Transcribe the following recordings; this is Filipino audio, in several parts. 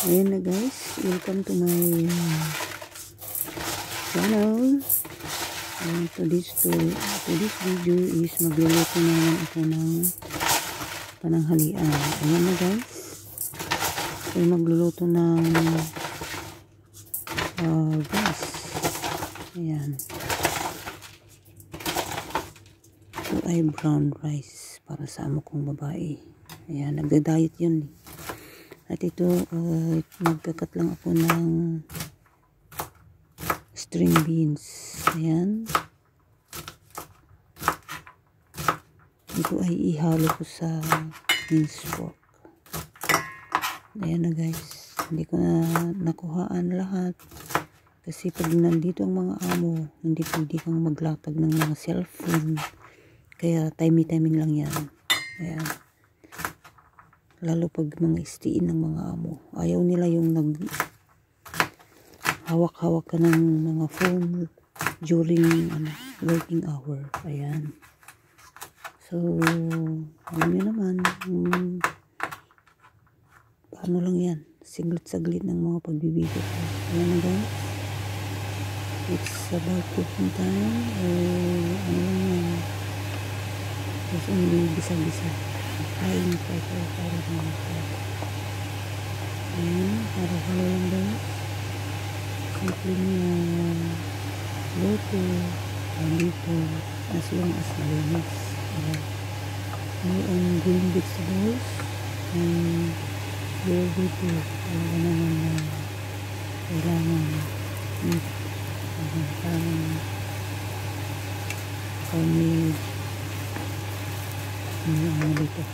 Ayan na guys, welcome to my channel. To this video is magluluto naman ako ng pananghalian. Ayan na guys, so magluluto ng rice. Ayan, ito ay brown rice para sa amo kong babae. Ayan, nagda-diet yun. At ito, nagkakat lang ako ng string beans. Ayan. Ito ay ihalo ko sa minced pork. Ayan na guys. Hindi ko na nakuhaan lahat. Kasi pag nandito ang mga amo, hindi pwede kang maglatag ng mga cellphone. Kaya timing lang yan. Ayan. Lalo pag mga istiin ng mga amo. Ayaw nila yung hawak-hawak ka ng mga phone during working hour. Ayan. So, alam nyo naman, paano lang yan. Saglit-saglit ng mga pagbibigay. Ayan na guys. It's about cooking time. Ano lang yan. Just only bisa-bisa. Frying para naman. Ayan, para halo lang guys. Simple niya luto dito as long as malinis. More on green vegetables and very dito talaga naman na kailangan meat. Parang homemade dito.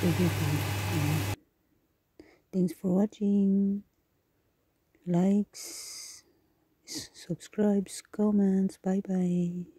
So dito. Thanks for watching. Likes, subscribes, comments. Bye bye.